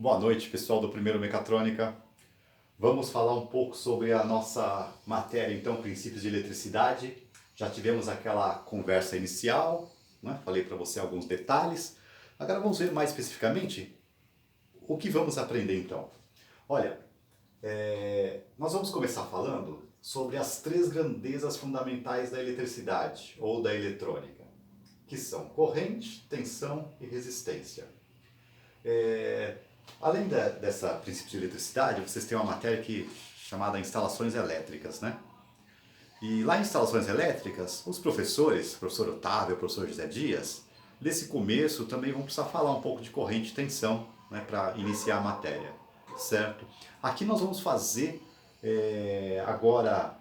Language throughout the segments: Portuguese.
Boa noite, pessoal do Primeiro Mecatrônica. Vamos falar um pouco sobre a nossa matéria, então, princípios de eletricidade. Já tivemos aquela conversa inicial, né? Falei para você alguns detalhes. Agora vamos ver mais especificamente o que vamos aprender, então. Olha, nós vamos começar falando sobre as três grandezas fundamentais da eletricidade ou da eletrônica, que são corrente, tensão e resistência. Além dessa princípio de eletricidade, vocês têm uma matéria chamada instalações elétricas, né? E lá em instalações elétricas, os professores, o professor Otávio, o professor José Dias, nesse começo também vão precisar falar um pouco de corrente e tensão, né, para iniciar a matéria, certo? Aqui nós vamos fazer agora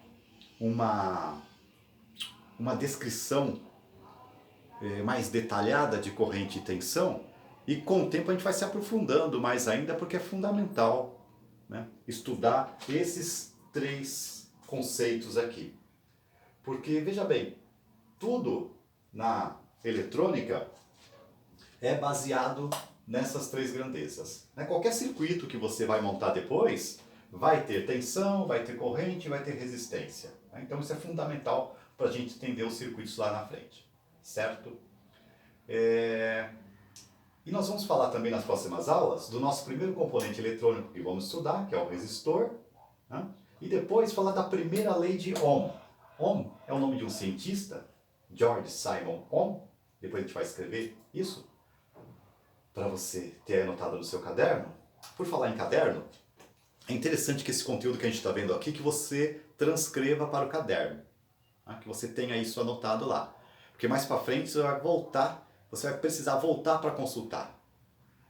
uma descrição mais detalhada de corrente e tensão, e com o tempo a gente vai se aprofundando mais ainda, porque é fundamental, né, estudar esses três conceitos aqui. Porque, veja bem, tudo na eletrônica é baseado nessas três grandezas. Qualquer circuito que você vai montar depois vai ter tensão, vai ter corrente, vai ter resistência. Então isso é fundamental para a gente entender os circuitos lá na frente, certo? E nós vamos falar também nas próximas aulas do nosso primeiro componente eletrônico que vamos estudar, que é o resistor, né? E depois falar da primeira lei de Ohm. Ohm é o nome de um cientista, George Simon Ohm. Depois a gente vai escrever isso para você ter anotado no seu caderno. Por falar em caderno, é interessante que esse conteúdo que a gente está vendo aqui, que você transcreva para o caderno, né? Que você tenha isso anotado lá. Porque mais para frente você vai precisar voltar para consultar,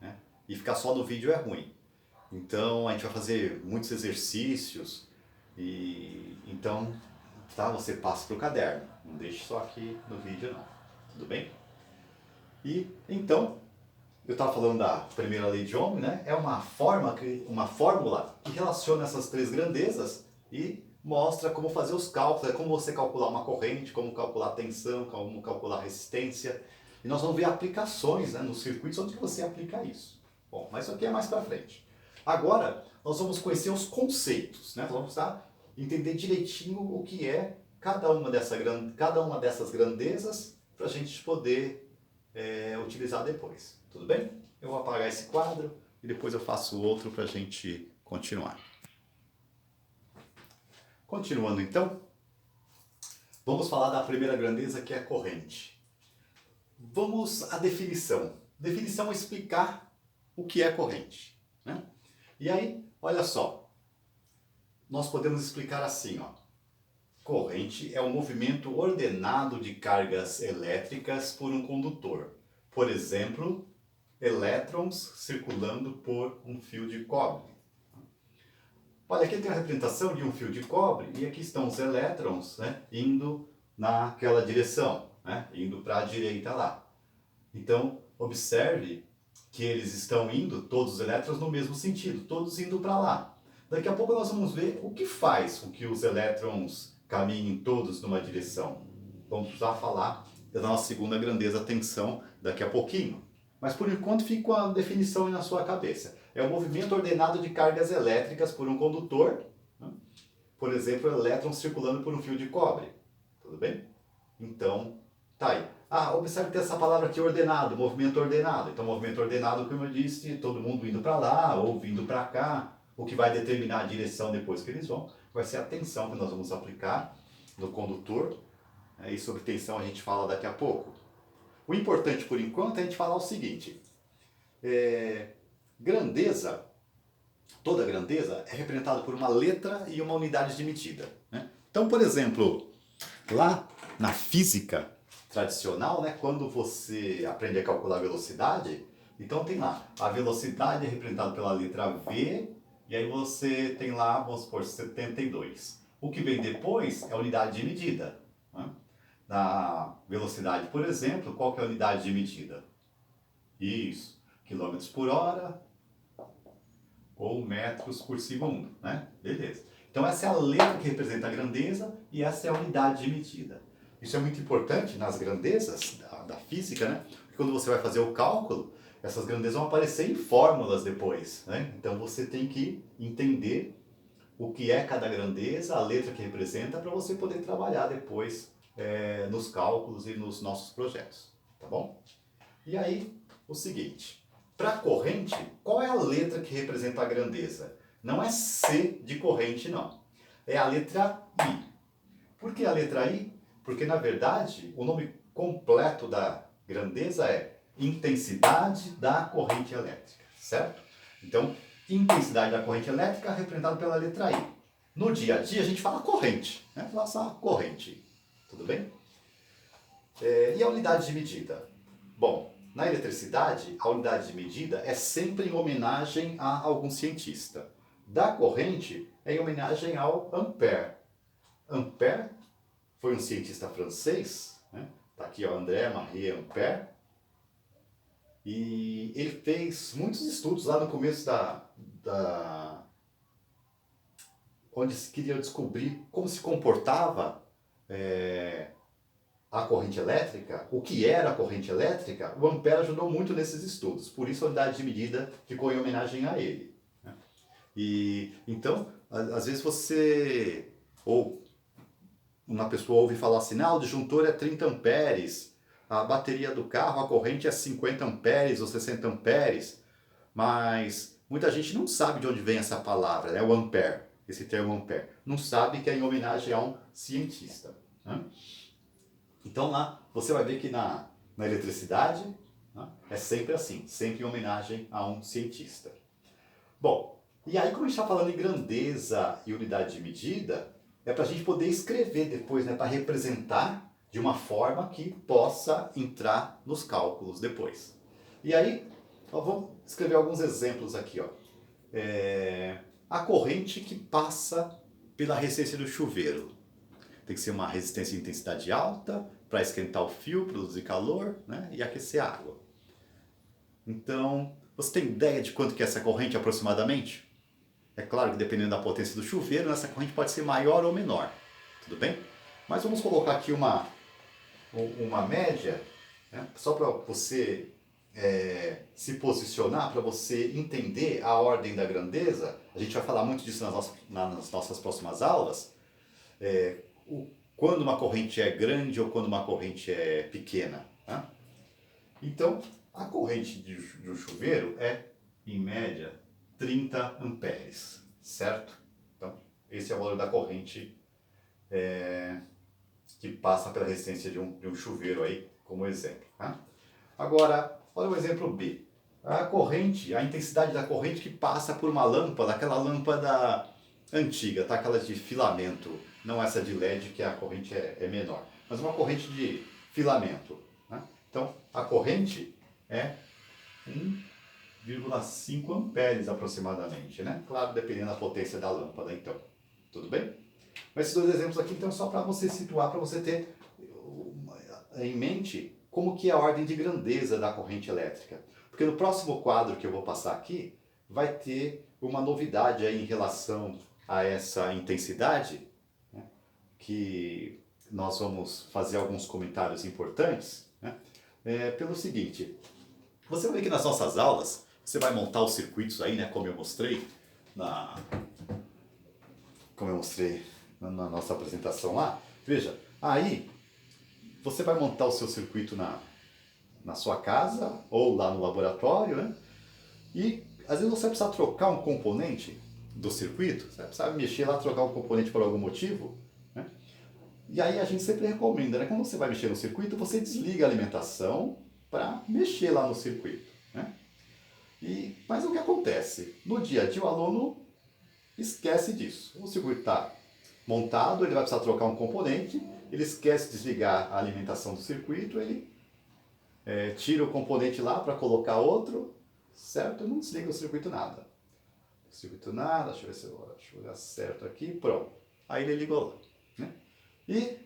né? E ficar só no vídeo é ruim. Então a gente vai fazer muitos exercícios e então você passa para o caderno. Não deixe só aqui no vídeo não. Tudo bem? E então eu estava falando da primeira lei de Ohm, né? É uma fórmula que relaciona essas três grandezas e mostra como fazer os cálculos, como você calcular uma corrente, como calcular a tensão, como calcular a resistência. E nós vamos ver aplicações, né, nos circuitos onde você aplica isso. Bom, mas isso aqui é mais para frente. Agora, nós vamos conhecer os conceitos, né? Nós vamos entender direitinho o que é cada uma dessas grandezas para a gente poder utilizar depois. Tudo bem? Eu vou apagar esse quadro e depois eu faço outro para a gente continuar. Continuando então, vamos falar da primeira grandeza, que é a corrente. Vamos à definição. Definição é explicar o que é corrente, né? E aí, olha só, nós podemos explicar assim, ó. Corrente é o movimento ordenado de cargas elétricas por um condutor. Por exemplo, elétrons circulando por um fio de cobre. Olha, aqui tem a representação de um fio de cobre e aqui estão os elétrons, né, indo naquela direção, né, indo para a direita lá. Então, observe que eles estão indo, todos os elétrons, no mesmo sentido, todos indo para lá. Daqui a pouco nós vamos ver o que faz com que os elétrons caminhem todos numa direção. Vamos precisar falar da nossa segunda grandeza, tensão, daqui a pouquinho. Mas por enquanto fica com a definição aí na sua cabeça. É o movimento ordenado de cargas elétricas por um condutor, né? Por exemplo, elétrons circulando por um fio de cobre. Tudo bem? Então, tá aí. Observe que essa palavra aqui, ordenado, movimento ordenado. Então, movimento ordenado, como eu disse, todo mundo indo para lá ou vindo para cá. O que vai determinar a direção depois que eles vão vai ser a tensão que nós vamos aplicar no condutor. E sobre tensão a gente fala daqui a pouco. O importante por enquanto é a gente falar o seguinte. Grandeza, toda grandeza é representada por uma letra e uma unidade de medida, né? Então, por exemplo, lá na física tradicional, né, quando você aprende a calcular a velocidade, então tem lá, a velocidade é representada pela letra V, e aí você tem lá, vamos supor, 72. O que vem depois é a unidade de medida, né? Na velocidade, por exemplo, qual que é a unidade de medida? Isso, quilômetros por hora ou metros por segundo, né? Beleza. Então essa é a letra que representa a grandeza e essa é a unidade de medida. Isso é muito importante nas grandezas da física, né? Porque quando você vai fazer o cálculo, essas grandezas vão aparecer em fórmulas depois, né? Então você tem que entender o que é cada grandeza, a letra que representa, para você poder trabalhar depois nos cálculos e nos nossos projetos, tá bom? E aí, o seguinte, para corrente, qual é a letra que representa a grandeza? Não é C de corrente, não. É a letra I. Por que a letra I? Porque, na verdade, o nome completo da grandeza é intensidade da corrente elétrica, certo? Então, intensidade da corrente elétrica representada pela letra I. No dia a dia, a gente fala corrente, né? Fala só corrente, tudo bem? E a unidade de medida? Bom, na eletricidade, a unidade de medida é sempre em homenagem a algum cientista. Da corrente é em homenagem ao Ampère. Ampère foi um cientista francês, né? Tá aqui, ó, André-Marie Ampère. E ele fez muitos estudos lá no começo onde se queria descobrir como se comportava a corrente elétrica, o que era a corrente elétrica. O Ampère ajudou muito nesses estudos, por isso a unidade de medida ficou em homenagem a ele, né? E então, às vezes você, ou uma pessoa ouve falar assim, o disjuntor é 30 amperes, a bateria do carro, a corrente é 50 amperes ou 60 amperes, mas muita gente não sabe de onde vem essa palavra, né? O ampere, esse termo ampere. Não sabe que é em homenagem a um cientista, né? Então lá você vai ver que na eletricidade, né, é sempre assim, sempre em homenagem a um cientista. Bom, e aí como a gente está falando em grandeza e unidade de medida, é para a gente poder escrever depois, né, para representar de uma forma que possa entrar nos cálculos depois. E aí, vamos escrever alguns exemplos aqui. Ó. A corrente que passa pela resistência do chuveiro. Tem que ser uma resistência de intensidade alta para esquentar o fio, produzir calor, né, e aquecer a água. Então, você tem ideia de quanto que é essa corrente aproximadamente? É claro que dependendo da potência do chuveiro, essa corrente pode ser maior ou menor, tudo bem? Mas vamos colocar aqui uma média, né, só para você se posicionar, para você entender a ordem da grandeza. A gente vai falar muito disso nas nossas próximas aulas. Quando uma corrente é grande ou quando uma corrente é pequena. Tá? Então, a corrente do chuveiro é, em média, 30 amperes, certo? Então, esse é o valor da corrente que passa pela resistência de um chuveiro aí, como exemplo. Tá? Agora, olha o exemplo B. A intensidade da corrente que passa por uma lâmpada, aquela lâmpada antiga, tá? Aquela de filamento, não essa de LED que a corrente é menor, mas uma corrente de filamento. Né? Então, a corrente é 1,5 amperes aproximadamente, né? Claro, dependendo da potência da lâmpada, então. Tudo bem? Mas esses dois exemplos aqui, então, só para você situar, para você ter em mente como que é a ordem de grandeza da corrente elétrica. Porque no próximo quadro que eu vou passar aqui, vai ter uma novidade aí em relação a essa intensidade, né? Que nós vamos fazer alguns comentários importantes, né? Pelo seguinte, você vai ver que nas nossas aulas, você vai montar os circuitos aí, né, como eu mostrei na nossa apresentação lá. Veja, aí você vai montar o seu circuito na sua casa ou lá no laboratório, né? E às vezes você vai precisar trocar um componente do circuito, você vai precisar mexer lá, trocar um componente por algum motivo, né? E aí a gente sempre recomenda, né? Quando você vai mexer no circuito, você desliga a alimentação para mexer lá no circuito, né? Mas o que acontece? No dia a dia o aluno esquece disso. O circuito está montado, ele vai precisar trocar um componente, ele esquece de desligar a alimentação do circuito, ele tira o componente lá para colocar outro, certo? Não desliga o circuito nada. Circuito nada, deixa eu olhar certo aqui, pronto. Aí ele ligou lá, né? E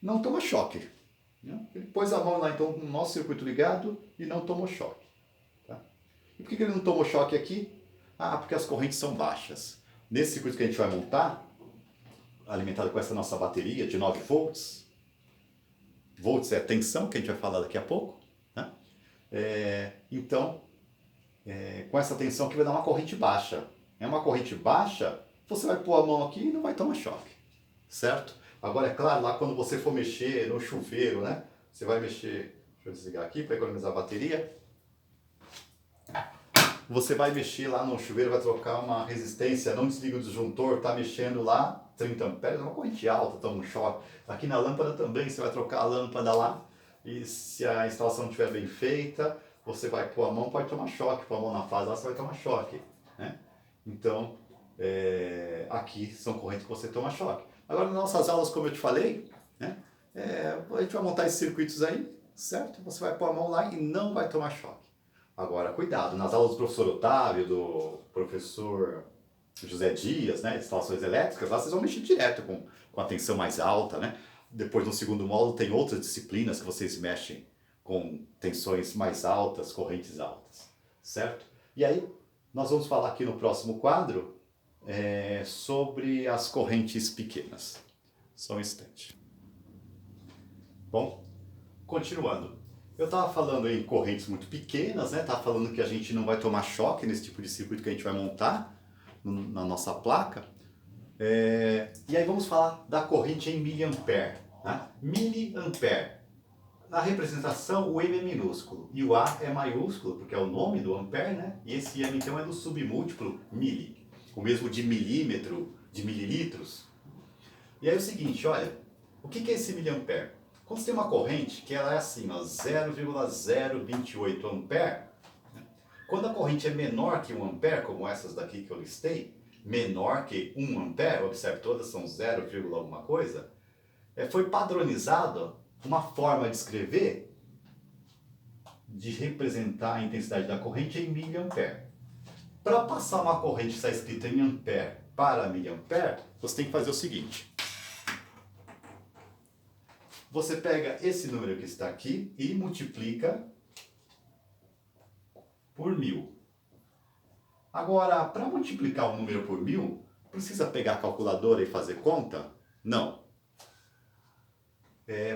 não toma choque. Né? Ele pôs a mão lá então no nosso circuito ligado e não tomou choque. Tá? E por que ele não tomou choque aqui? Porque as correntes são baixas. Nesse circuito que a gente vai montar, alimentado com essa nossa bateria de 9 volts, volts é a tensão, que a gente vai falar daqui a pouco, né? Então, com essa tensão que vai dar uma corrente baixa. É uma corrente baixa, você vai pôr a mão aqui e não vai tomar choque, certo? Agora, é claro, lá quando você for mexer no chuveiro, né? Você vai mexer, deixa eu desligar aqui para economizar a bateria. Você vai mexer lá no chuveiro, vai trocar uma resistência, não desliga o disjuntor, tá mexendo lá, 30 amperes, é uma corrente alta, toma um choque. Aqui na lâmpada também, você vai trocar a lâmpada lá, e se a instalação não estiver bem feita, você vai pôr a mão, pode tomar choque, pôr a mão na fase lá, você vai tomar choque, né? Então, aqui são correntes que você toma choque. Agora, nas nossas aulas, como eu te falei, né, a gente vai montar esses circuitos aí, certo? Você vai pôr a mão lá e não vai tomar choque. Agora, cuidado, nas aulas do professor Otávio, do professor José Dias, né, instalações elétricas, lá vocês vão mexer direto com a tensão mais alta, né? Depois, no segundo módulo, tem outras disciplinas que vocês mexem com tensões mais altas, correntes altas, certo? E aí, nós vamos falar aqui no próximo quadro sobre as correntes pequenas. Só um instante. Bom, continuando. Eu estava falando em correntes muito pequenas, né? Estava falando que a gente não vai tomar choque nesse tipo de circuito que a gente vai montar na nossa placa. E aí vamos falar da corrente em miliampere. Né? Miliampere. Na representação, o M é minúsculo e o A é maiúsculo, porque é o nome do ampere, né? E esse M então é do submúltiplo mili, o mesmo de milímetro, de mililitros. E aí é o seguinte, olha, o que é esse miliampere? Quando você tem uma corrente que ela é assim, 0,028 ampere, né? Quando a corrente é menor que 1 ampere, como essas daqui que eu listei, menor que 1 ampere, observe, todas são 0, alguma coisa, foi padronizado uma forma de escrever, de representar a intensidade da corrente em miliampere. Para passar uma corrente que está escrita em ampere para miliampere, você tem que fazer o seguinte. Você pega esse número que está aqui e multiplica por 1000. Agora, para multiplicar um número por 1000, precisa pegar a calculadora e fazer conta? Não.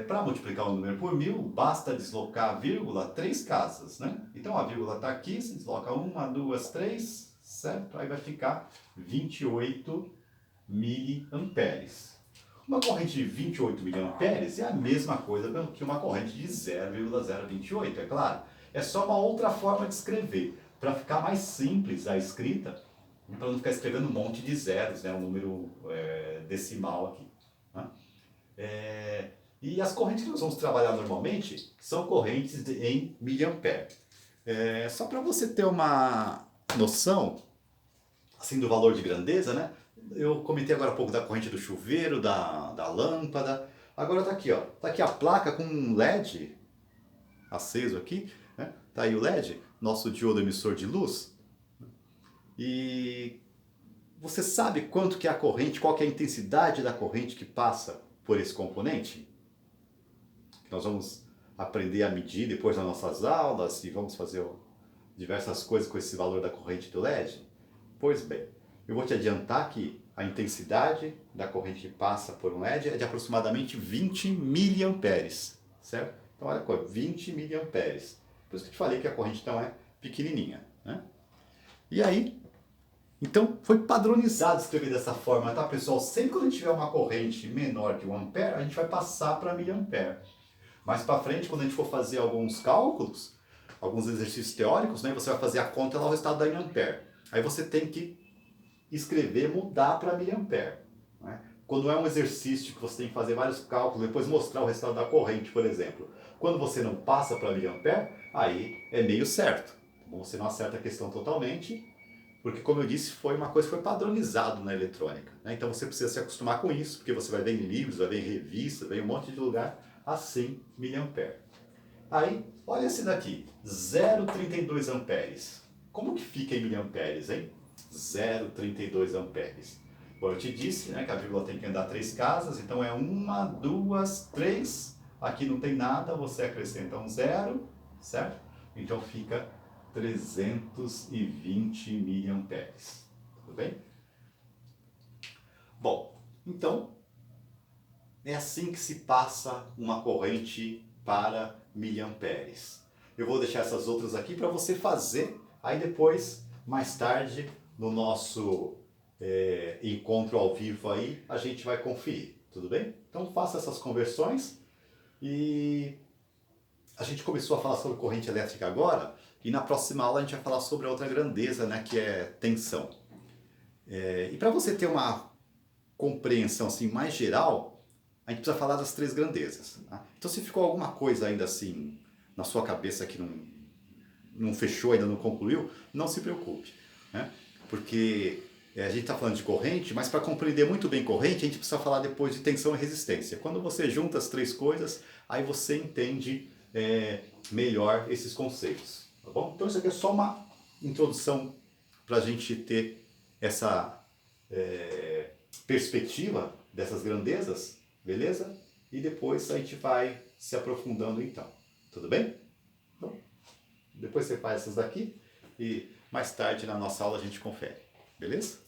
Para multiplicar um número por 1000, basta deslocar a vírgula 3 casas, né? Então a vírgula está aqui, se desloca 1, 2, 3, certo? Aí vai ficar 28 miliamperes. Uma corrente de 28 miliamperes é a mesma coisa que uma corrente de 0,028, é claro. É só uma outra forma de escrever, para ficar mais simples a escrita, para não ficar escrevendo um monte de zeros, né? Um número decimal aqui. Né? E as correntes que nós vamos trabalhar normalmente são correntes em miliampere. Só para você ter uma noção assim, do valor de grandeza, né? Eu comentei agora há pouco da corrente do chuveiro, da lâmpada. Agora está aqui, ó. Tá aqui a placa com um LED aceso aqui, né? Tá aí o LED, nosso diodo emissor de luz. E você sabe quanto que é a corrente, qual que é a intensidade da corrente que passa por esse componente? Nós vamos aprender a medir depois nas nossas aulas e vamos fazer diversas coisas com esse valor da corrente do LED. Pois bem, eu vou te adiantar que a intensidade da corrente que passa por um LED é de aproximadamente 20 miliamperes, certo? Então olha, 20 miliamperes. Por isso que eu te falei que a corrente então é pequenininha, né? E aí, então foi padronizado escrever dessa forma, tá pessoal? Sempre quando a gente tiver uma corrente menor que 1 ampere, a gente vai passar para miliampere. Mais para frente, quando a gente for fazer alguns cálculos, alguns exercícios teóricos, né, você vai fazer a conta lá o resultado da em ampere. Aí você tem que escrever, mudar para miliampere. Né? Quando é um exercício que você tem que fazer vários cálculos, depois mostrar o resultado da corrente, por exemplo. Quando você não passa para miliampere, aí é meio certo. Então, você não acerta a questão totalmente, porque como eu disse, foi uma coisa que foi padronizado na eletrônica. Né? Então você precisa se acostumar com isso, porque você vai ver em livros, vai ver em revistas, vai ver em um monte de lugar, assim, miliampere. Aí, olha esse daqui, 0,32 amperes. Como que fica em miliamperes, hein? 0,32 amperes. Bom, eu te disse, né, que a vírgula tem que andar 3 casas, então é 1, 2, 3. Aqui não tem nada, você acrescenta um 0, certo? Então fica 320 miliamperes. Tudo bem? Bom, então é assim que se passa uma corrente para miliamperes. Eu vou deixar essas outras aqui para você fazer Aí depois, mais tarde, no nosso encontro ao vivo aí, a gente vai conferir, tudo bem? Então faça essas conversões e a gente começou a falar sobre corrente elétrica agora e na próxima aula a gente vai falar sobre a outra grandeza, né, que é tensão. E para você ter uma compreensão assim mais geral, a gente precisa falar das três grandezas. Tá? Então se ficou alguma coisa ainda assim na sua cabeça que não fechou, ainda não concluiu, não se preocupe. Né? Porque a gente está falando de corrente, mas para compreender muito bem corrente, a gente precisa falar depois de tensão e resistência. Quando você junta as três coisas, aí você entende melhor esses conceitos. Tá bom? Então isso aqui é só uma introdução para a gente ter essa perspectiva dessas grandezas, beleza? E depois a gente vai se aprofundando então. Tudo bem? Então, depois você faz essas daqui e mais tarde na nossa aula a gente confere. Beleza?